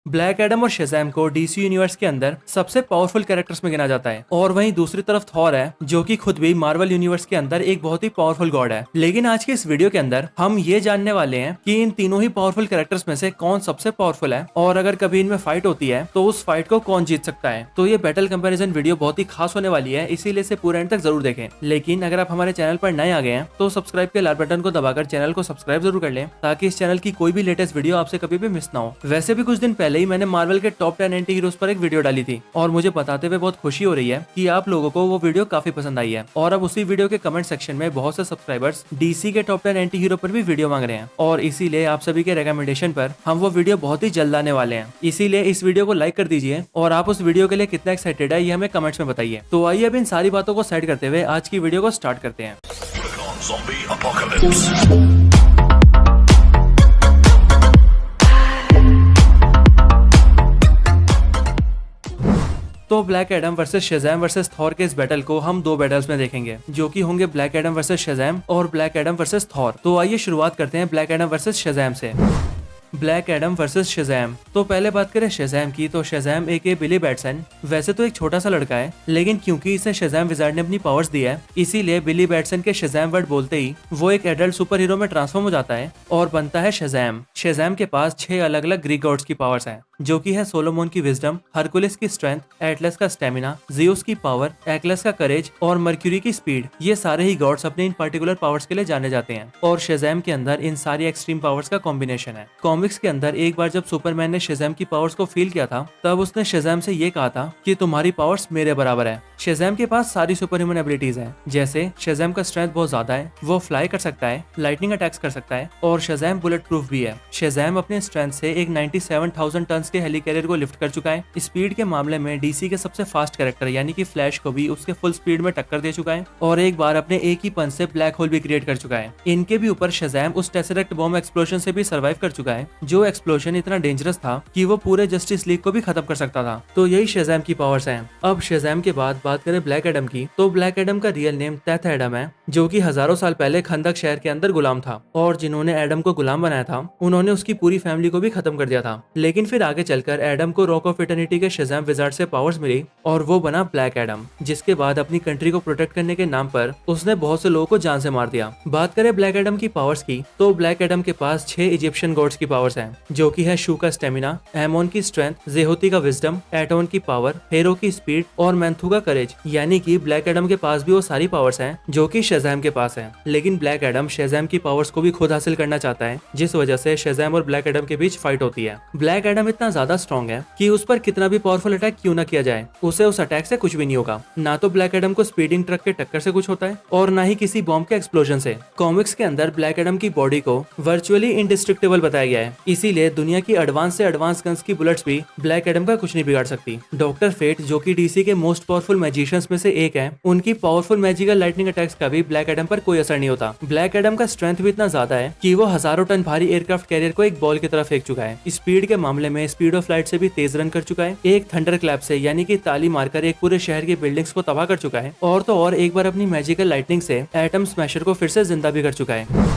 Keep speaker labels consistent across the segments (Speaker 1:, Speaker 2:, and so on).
Speaker 1: Black Adam और शेज़ैम को DC universe के अंदर सबसे पावरफुल कैरेक्टर्स में गिना जाता है और वहीं दूसरी तरफ थॉर है जो कि खुद भी मार्वल यूनिवर्स के अंदर एक बहुत ही पावरफुल गॉड है। लेकिन आज के इस वीडियो के अंदर हम ये जानने वाले हैं कि इन तीनों ही पावरफुल कैरेक्टर्स में से कौन सबसे पावरफुल है और अगर कभी इनमें फाइट होती है तो उस फाइट को कौन जीत सकता है। तो ये बैटल कंपैरिजन वीडियो बहुत ही खास होने वाली है, इसीलिए इसे पूरे एंड तक जरूर देखें। लेकिन अगर आप हमारे चैनल पर नए आ गए हैं तो सब्सक्राइब के लाल बटन को दबाकर चैनल को सब्सक्राइब जरूर कर लें ताकि इस चैनल की कोई भी लेटेस्ट वीडियो आपसे कभी भी मिस ना हो। वैसे भी कुछ दिन पहले ही मैंने मार्वल के टॉप 10 एंटी हीरोज पर एक वीडियो डाली थी और मुझे बताते हुए बहुत खुशी हो रही है कि आप लोगों को वो वीडियो काफी पसंद आई है। और अब उसी वीडियो के कमेंट सेक्शन में बहुत से सब्सक्राइबर्स डीसी के टॉप 10 एंटी हीरो पर भी वीडियो मांग रहे हैं और इसीलिए आप सभी के रिकमेंडेशन पर हम वो वीडियो बहुत ही जल्द आने वाले हैं। इसीलिए इस वीडियो को लाइक कर दीजिए और आप उस वीडियो के लिए कितना एक्साइटेड है ये हमें कमेंट्स में बताइए। तो आइए अब इन सारी बातों को सेट करते हुए आज की वीडियो को स्टार्ट करते हैं। तो Black Adam versus Shazam versus Thor के इस बैटल को हम दो बैटल्स में देखेंगे जो कि होंगे ब्लैक एडम वर्सेस शेज़ैम और ब्लैक एडम वर्सेस थॉर। तो आइए शुरुआत करते हैं ब्लैक एडम वर्सेस शेज़ैम से। Black Adam versus Shazam. तो पहले बात करें शेज़ैम की, तो शेज़ैम एक बिली बैटसन वैसे तो एक छोटा सा लड़का है, लेकिन क्योंकि इसे शेज़ैम विज़ार्ड ने अपनी पावर्स दी है इसीलिए बिली बैटसन के शेज़ैम वर्ड बोलते ही वो एक एडल्ट सुपर हीरो में ट्रांसफॉर्म हो जाता है और बनता है शेज़ैम। शेज़ैम के पास 6 अलग अलग ग्रीक गॉड्स की पावर्स हैं जो कि है सोलोमोन की विजडम, हरकुलिस की स्ट्रेंथ, एटलस का स्टेमिना, ज़ियस की पावर, एक्लस का करेज और मर्क्यूरी की स्पीड। ये सारे ही गॉड्स अपने इन पर्टिकुलर पावर्स के लिए जाने जाते हैं और शेज़ैम के अंदर इन सारी एक्सट्रीम पावर्स का कॉम्बिनेशन है। कॉमिक्स के अंदर एक बार जब सुपरमैन ने शेज़ैम की पावर्स को फील किया था तब उसने शेज़ैम से ये कहा था कि तुम्हारी पावर्स मेरे बराबर है। शेज़ैम के पास सारी सुपर ह्यूमन एबिलिटीज हैं, जैसे शेज़ैम का स्ट्रेंथ बहुत ज्यादा है, वो फ्लाई कर सकता है, लाइटनिंग अटैक्स कर सकता है और शेज़ैम बुलेट प्रूफ भी है। शेज़ैम अपने स्ट्रेंथ से एक 97,000 टन के हेलीकैरियर को लिफ्ट कर चुका है। स्पीड के मामले में डीसी के सबसे फास्ट कैरेक्टर यानी कि फ्लैश को भी उसके फुल स्पीड में टक्कर दे चुका है और एक बार अपने एक ही पंच से ब्लैक होल भी क्रिएट कर चुका है। इनके भी ऊपर शेज़ैम उस टेसरेक्ट बॉम्ब एक्सप्लोजन से भी सर्वाइव कर चुका है, जो एक्सप्लोजन इतना डेंजरस था कि वो पूरे जस्टिस लीग को भी खत्म कर सकता था। तो यही शेज़ैम की पावर्स हैं। अब शेज़ैम के बाद बात करें ब्लैक एडम की, तो ब्लैक एडम का रियल नेम टेथ एडम है जो कि हजारों साल पहले खंदक शहर के अंदर गुलाम था और जिन्होंने एडम को गुलाम बनाया था उन्होंने उसकी पूरी फैमिली को भी खत्म कर दिया था। लेकिन फिर आगे चलकर एडम को रॉक ऑफ इटर्निटी के शेज़ैम विज़ार्ड से पावर्स मिली और वो बना ब्लैक एडम, जिसके बाद अपनी कंट्री को प्रोटेक्ट करने के नाम पर उसने बहुत से लोगों को जान से मार दिया। बात करें ब्लैक एडम की पावर्स की, तो ब्लैक एडम के पास 6 इजिप्शियन गॉड्स की पावर्स हैं जो कि है शू का स्टेमिना, एमोन की स्ट्रेंथ, जेहोती का विजडम, एटोन की पावर, हेरो की स्पीड और मैंथू का करेज। यानी कि ब्लैक एडम के पास भी वो सारी पावर्स हैं जो कि शेज़ैम के पास हैं। लेकिन ब्लैक एडम शेज़ैम की पावर्स को भी खुद हासिल करना चाहता है, जिस वजह से शेज़ैम और ब्लैक एडम के बीच फाइट होती है। ब्लैक एडम इतना ज्यादा स्ट्रॉन्ग है कि उस पर कितना भी पावरफुल अटैक क्यों ना किया जाए उसे उस अटैक से कुछ भी नहीं होगा। ना तो ब्लैक एडम को स्पीडिंग ट्रक के टक्कर से कुछ होता है और ना ही किसी बॉम्ब के एक्सप्लोजन से। कॉमिक्स के अंदर ब्लैक एडम की बॉडी को वर्चुअली इंडिस्ट्रक्टेबल बताया गया है, इसीलिए दुनिया की एडवांस से एडवांस गन्स की बुलेट्स भी ब्लैक एडम का कुछ नहीं बिगाड़ सकती। डॉक्टर फेट जो कि डीसी के मोस्ट पावरफुल मैजिशियंस में से एक है, उनकी पावरफुल मैजिकल लाइटनिंग अटैक्स का भी ब्लैक एडम पर कोई असर नहीं होता। ब्लैक एडम का स्ट्रेंथ भी इतना ज्यादा है कि वो हजारों टन भारी एयरक्राफ्ट कैरियर को एक बॉल की तरह फेंक चुका है। स्पीड के मामले में स्पीड ऑफ लाइट से भी तेज रन कर चुका है, एक थंडर क्लैप से यानी कि ताली मारकर एक पूरे शहर की बिल्डिंग्स को तबाह कर चुका है और तो और एक बार अपनी मैजिकल लाइटनिंग से एटम स्मैशर को फिर से जिंदा भी कर चुका है।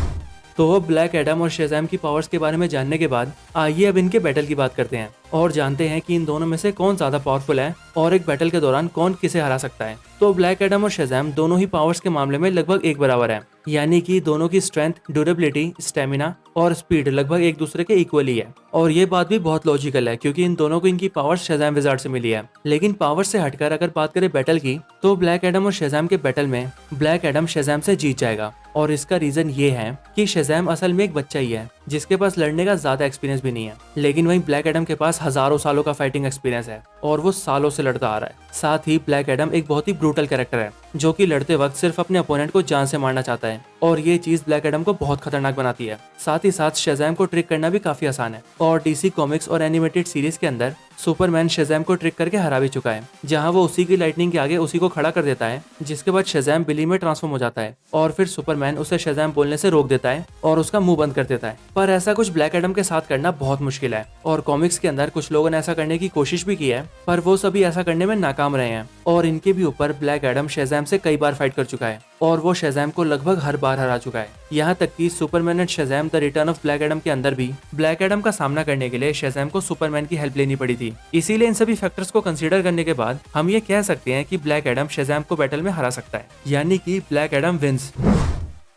Speaker 1: तो ब्लैक एडम और शेज़ैम की पावर्स के बारे में जानने के बाद आइए अब इनके बैटल की बात करते हैं और जानते हैं कि इन दोनों में से कौन ज्यादा पावरफुल है और एक बैटल के दौरान कौन किसे हरा सकता है। तो ब्लैक एडम और शेज़ैम दोनों ही पावर्स के मामले में लगभग एक बराबर है, यानी कि दोनों की स्ट्रेंथ, ड्यूरेबिलिटी, स्टेमिना और स्पीड लगभग एक दूसरे के इक्वली है। और ये बात भी बहुत लॉजिकल है क्योंकि इन दोनों को इनकी पावर्स शेज़ैम विज़ार्ड से मिली है। लेकिन पावर से हटकर अगर बात करें बैटल की, तो ब्लैक एडम और शेज़ैम के बैटल में ब्लैक एडम शेज़ैम से जीत जाएगा और इसका रीजन ये है कि शेज़ैम असल में एक बच्चा ही है जिसके पास लड़ने का ज्यादा एक्सपीरियंस भी नहीं है, लेकिन वहीं ब्लैक एडम के पास हजारों सालों का फाइटिंग एक्सपीरियंस है और वो सालों से लड़ता आ रहा है। साथ ही ब्लैक एडम एक बहुत ही ब्रूटल कैरेक्टर है जो कि लड़ते वक्त सिर्फ अपने अपोनेंट को जान से मारना चाहता है और ये चीज ब्लैक एडम को बहुत खतरनाक बनाती है। साथ ही साथ शेज़ैम को ट्रिक करना भी काफी आसान है और डीसी कॉमिक्स और एनिमेटेड सीरीज के अंदर सुपरमैन शेज़ैम को ट्रिक करके हरा भी चुका है, जहां वो उसी की लाइटनिंग के आगे उसी को खड़ा कर देता है, जिसके बाद शेज़ैम बिली में ट्रांसफॉर्म हो जाता है और फिर सुपरमैन उसे शेज़ैम बोलने से रोक देता है और उसका मुंह बंद कर देता है। पर ऐसा कुछ ब्लैक एडम के साथ करना बहुत मुश्किल है और कॉमिक्स के अंदर कुछ लोगों ने ऐसा करने की कोशिश भी की है, पर वो सभी ऐसा करने में नाकाम रहे हैं और इनके भी ऊपर ब्लैक एडम शेज़ैम से कई बार फाइट कर चुका है और वो शेज़ैम को लगभग हर बार हरा चुका है। यहाँ तक कि Superman and Shazam the return of Black Adam के अंदर भी ब्लैक एडम का सामना करने के लिए शेज़ैम को सुपरमैन की हेल्प लेनी पड़ी थी। इसीलिए इन सभी फैक्टर्स को कंसीडर करने के बाद हम ये कह सकते हैं कि ब्लैक एडम शेज़ैम को बैटल में हरा सकता है, यानी कि ब्लैक एडम विंस।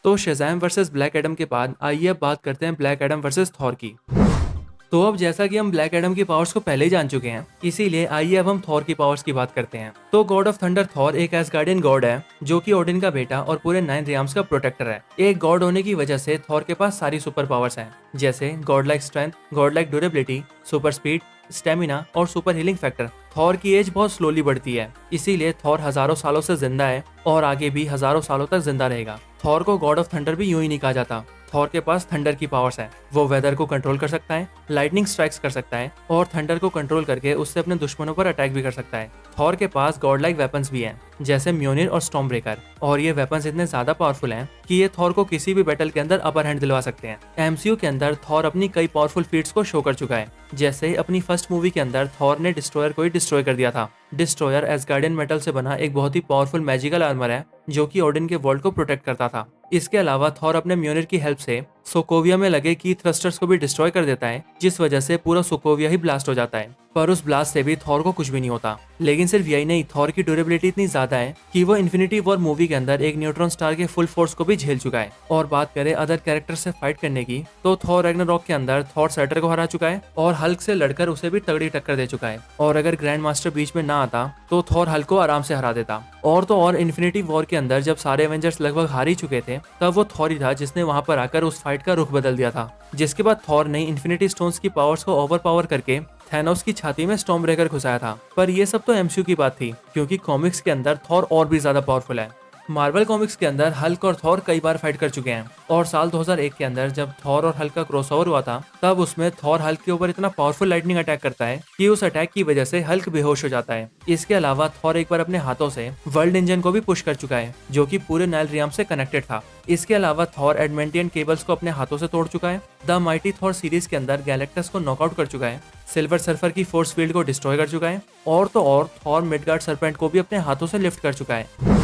Speaker 1: तो शेज़ैम वर्सेस ब्लैक एडम के बाद आइए अब बात करते हैं ब्लैक एडम वर्सेस थॉर की। तो अब जैसा कि हम ब्लैक एडम की पावर्स को पहले ही जान चुके हैं, इसीलिए आइए अब हम थॉर की पावर्स की बात करते हैं। तो गॉड ऑफ थंडर थॉर एक एसगार्डियन गॉड है जो कि ओडिन का बेटा और पूरे 9 रियाम्स का प्रोटेक्टर है। एक गॉड होने की वजह से थॉर के पास सारी सुपर पावर्स हैं, जैसे God like strength, God like durability, super speed, stamina और सुपर हीलिंग फैक्टर। थॉर की एज बहुत स्लोली बढ़ती है, इसीलिए थॉर हजारों सालों से जिंदा है और आगे भी हजारों सालों तक जिंदा रहेगा। थॉर को गॉड ऑफ थंडर भी यूं ही नहीं कहा जाता। थॉर के पास थंडर की पावर्स है। वो वेदर को कंट्रोल कर सकता है, लाइटनिंग स्ट्राइक्स कर सकता है और थंडर को कंट्रोल करके उससे अपने दुश्मनों पर अटैक भी कर सकता है। थॉर के पास गॉड लाइक वेपन्स भी हैं, जैसे म्योनिर और स्टॉर्म ब्रेकर, और ये वेपन्स इतने ज्यादा पावरफुल हैं कि ये थॉर को किसी भी बैटल के अंदर अपर हैंड दिलवा सकते हैं। एमसीयू के अंदर थॉर अपनी कई पावरफुल फीट्स को शो कर चुका है, जैसे अपनी फर्स्ट मूवी के अंदर थॉर ने डिस्ट्रॉयर को ही डिस्ट्रॉय कर दिया था। डिस्ट्रॉयर एसगार्डियन मेटल से बना एक बहुत ही पावरफुल मैजिकल आर्मर है जो कि ओडिन के वर्ल्ड को प्रोटेक्ट करता था। इसके अलावा थॉर अपने म्योनिर की हेल्प से सोकोविया में लगे की थ्रस्टर्स को भी डिस्ट्रॉय कर देता है, जिस वजह से पूरा सोकोविया ही ब्लास्ट हो जाता है। पर उस ब्लास्ट से भी थॉर को कुछ भी नहीं होता। लेकिन सिर्फ यही नहीं, थॉर की ड्यूरेबिलिटी इतनी ज्यादा है कि वो इन्फिनिटी वॉर मूवी के अंदर एक न्यूट्रॉन स्टार के फुल फोर्स को भी झेल चुका है। और बात करें अदर कैरेक्टर से फाइट करने की, तो थॉर रैग्नारॉक के अंदर थॉर सर्टर को हरा चुका है और हल्क से लड़कर उसे भी तगड़ी टक्कर दे चुका है। और अगर ग्रैंड मास्टर बीच में ना आता तो थॉर हल्क को आराम से हरा देता। और तो और इन्फिनिटी वॉर के अंदर जब सारे एवेंजर्स लगभग हार ही चुके थे, तब वो थॉर ही था जिसने वहां पर आकर उस फाइट का रुख बदल दिया था। जिसके बाद थॉर ने इन्फिनिटी स्टोन्स की पावर्स को ओवर पावर करके थैनोस की छाती में स्टॉर्म ब्रेकर घुसाया था। पर ये सब तो एमसीयू की बात थी, क्योंकि कॉमिक्स के अंदर थॉर और भी ज्यादा पावरफुल है। मार्वल कॉमिक्स के अंदर हल्क और थॉर कई बार फाइट कर चुके हैं और साल 2001 के अंदर जब थॉर और हल्क का क्रॉसओवर हुआ था, तब उसमें थॉर हल्क के ऊपर इतना पावरफुल लाइटनिंग अटैक करता है कि उस अटैक की वजह से हल्क बेहोश हो जाता है। इसके अलावा थॉर एक बार अपने हाथों से वर्ल्ड इंजन को भी पुश कर चुका है, जो कि पूरे नाइल रियाम से कनेक्टेड था। इसके अलावा थॉर एडमेंटियन केबल्स को अपने हाथों से तोड़ चुका है। द माइटी थॉर सीरीज के अंदर गैलेक्टस को नॉकआउट कर चुका है, सिल्वर सर्फर की फोर्स फील्ड को डिस्ट्रॉय कर चुका है और तो और थॉर मिडगार्ड सर्पेंट को भी अपने हाथों से लिफ्ट कर चुका है।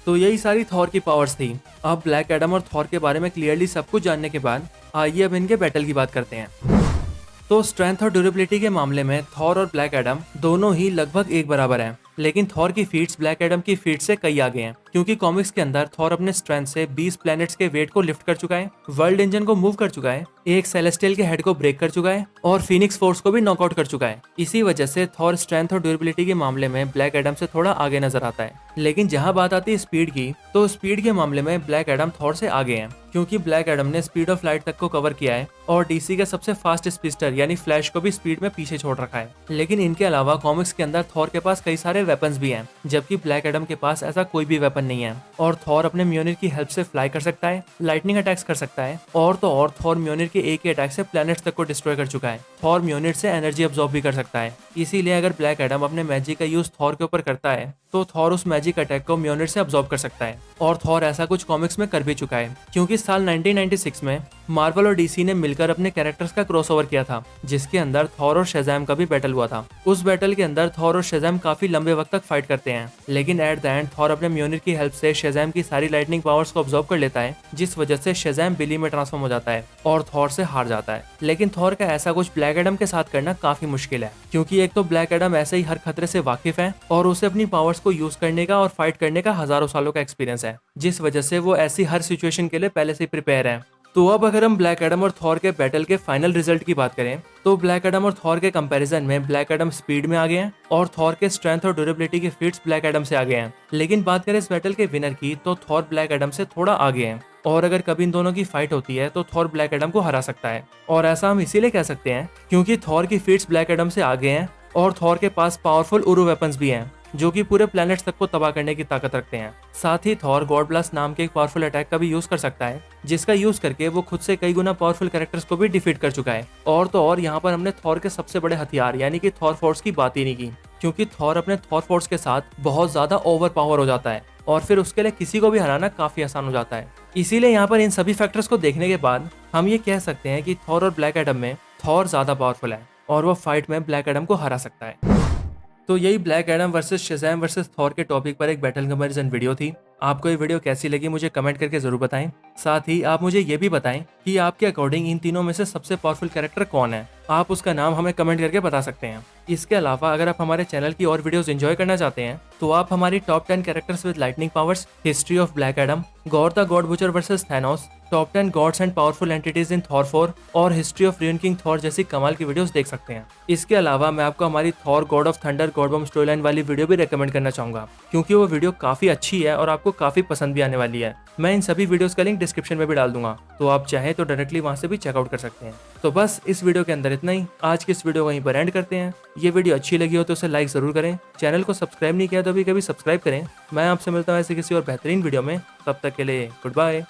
Speaker 1: तो यही सारी थॉर की पावर्स थी। अब ब्लैक एडम और थॉर के बारे में क्लियरली सब कुछ जानने के बाद आइए अब इनके बैटल की बात करते हैं। तो स्ट्रेंथ और ड्यूरेबिलिटी के मामले में थॉर और ब्लैक एडम दोनों ही लगभग एक बराबर हैं, लेकिन थॉर की फीट्स ब्लैक एडम की फीट से कई आगे हैं, क्योंकि कॉमिक्स के अंदर थॉर अपने स्ट्रेंथ से 20 प्लैनेट्स के वेट को लिफ्ट कर चुका है, वर्ल्ड इंजन को मूव कर चुका है, एक सेलेस्टियल के हेड को ब्रेक कर चुका है और फीनिक्स फोर्स को भी नॉकआउट कर चुका है। इसी वजह से थॉर स्ट्रेंथ और ड्यूरेबिलिटी के मामले में ब्लैक एडम से थोड़ा आगे नजर आता है। लेकिन जहां बात आती है स्पीड की, तो स्पीड के मामले में ब्लैक एडम थॉर से आगे हैं, क्योंकि ब्लैक एडम ने स्पीड ऑफ लाइट तक को कवर किया है और डीसी का सबसे फास्ट स्पीडस्टर यानी फ्लैश को भी स्पीड में पीछे छोड़ रखा है। लेकिन इनके अलावा कॉमिक्स के अंदर थॉर के पास कई सारे वेपन्स भी हैं, जबकि ब्लैक एडम के पास ऐसा कोई भी वेपन नहीं है। और थॉर अपने म्योनिर की हेल्प से फ्लाई कर सकता है, लाइटनिंग अटैक्स कर सकता है और तो और थॉर म्योनिर के एक ही अटैक से प्लैनेट्स तक को डिस्ट्रॉय कर चुका है। थॉर म्योनिर से एनर्जी अब्सॉर्ब भी कर सकता है, इसीलिए अगर ब्लैक एडम अपने मैजिक का यूज थॉर के ऊपर करता है तो थॉर उस मैजिक अटैक को म्योनिर से अब्सॉर्ब कर सकता है। और थॉर ऐसा कुछ कॉमिक्स में कर भी चुका है, क्योंकि साल 1996 में मार्वल और डीसी ने मिलकर अपने कैरेक्टर्स का क्रॉसओवर किया था, जिसके अंदर थॉर और शेज़ैम का भी बैटल हुआ था। उस बैटल के अंदर थॉर और शेज़ैम काफी लंबे वक्त तक फाइट करते हैं, लेकिन एट द एंड थॉर अपने म्योनिर की हेल्प से शेज़ैम की सारी लाइटनिंग पावर्स को अब्सॉर्ब कर लेता है, जिस वजह से शेज़ैम बिली में ट्रांसफॉर्म हो जाता है और थॉर से हार जाता है। लेकिन थॉर का ऐसा कुछ ब्लैक एडम के साथ करना काफी मुश्किल है, क्योंकि एक तो ब्लैक एडम ऐसे ही हर खतरे से वाकिफ है और उसे अपनी पावर्स को यूज करने का और फाइट करने का हजारों सालों का एक्सपीरियंस है, जिस वजह से वो ऐसी हर सिचुएशन के लिए पहले से प्रिपेयर है। तो अब अगर हम ब्लैक एडम और थॉर के बैटल के फाइनल रिजल्ट की बात करें, तो ब्लैक एडम और थॉर के कंपैरिजन में ब्लैक एडम स्पीड में आगे हैं और थॉर के स्ट्रेंथ और ड्यूरेबिलिटी के फीट्स ब्लैक एडम से आगे हैं। लेकिन बात करें इस बैटल के विनर की, तो थॉर ब्लैक एडम से थोड़ा आगे हैं और अगर कभी इन दोनों की फाइट होती है तो थॉर ब्लैक एडम को हरा सकता है। और ऐसा हम इसीलिए कह सकते हैं क्योंकि थॉर की फीट्स ब्लैक एडम से आगे हैं और थॉर के पास पावरफुल उरू वेपन्स भी हैं, जो कि पूरे प्लैनेट्स तक को तबाह करने की ताकत रखते हैं। साथ ही थॉर गॉड ब्लास्ट नाम के एक पावरफुल अटैक का भी यूज कर सकता है, जिसका यूज करके वो खुद से कई गुना पावरफुल कैरेक्टर्स को भी डिफीट कर चुका है। और तो और यहाँ पर हमने थॉर के सबसे बड़े हथियार यानी कि थॉर फोर्स की बात ही नहीं की, क्योंकि थॉर अपने थॉर फोर्स के साथ बहुत ज्यादा ओवर पावर हो जाता है और फिर उसके लिए किसी को भी हराना काफी आसान हो जाता है। इसीलिए यहाँ पर इन सभी फैक्टर्स को देखने के बाद हम ये कह सकते हैं कि थॉर और ब्लैक एडम में थॉर ज्यादा पावरफुल है और वो फाइट में ब्लैक एडम को हरा सकता है। तो यही Black Adam versus Shazam versus Thor के टॉपिक पर एक बैटल कंपैरिजन वीडियो थी। आपको ये वीडियो कैसी लगी मुझे कमेंट करके जरूर बताएं। साथ ही आप मुझे ये भी बताएं कि आपके अकॉर्डिंग इन तीनों में से सबसे पावरफुल कैरेक्टर कौन है। आप उसका नाम हमें कमेंट करके बता सकते हैं। इसके अलावा अगर आप हमारे चैनल की और वीडियोस एंजॉय करना चाहते हैं तो आप हमारी top 10 characters with lightning powers, history of Black Adam, God the God butcher versus Thanos, top 10 gods and powerful entities in Thor 4 और history of rayon king Thor जैसी कमाल की वीडियोस देख सकते हैं। इसके अलावा मैं आपको हमारी Thor God of thunder God bomb story line वाली वीडियो भी रेकमेंड करना चाहूंगा, क्योंकि वो वीडियो काफी अच्छी है और आपको काफी पसंद भी आने वाली है। मैं इन सभी वीडियोस का लिंक डिस्क्रिप्शन में भी डाल दूंगा, तो आप चाहें तो डायरेक्टली वहां से भी चेकआउट कर सकते हैं। तो बस इस वीडियो के अंदर इतना ही। आज की इस वीडियो को यहीं पर एंड करते हैं। ये वीडियो अच्छी लगी हो तो उसे लाइक जरूर करें। चैनल को सब्सक्राइब नहीं किया तो अभी कभी सब्सक्राइब करें। मैं आपसे मिलता हूँ ऐसे किसी और बेहतरीन वीडियो में। तब तक के लिए गुड बाय।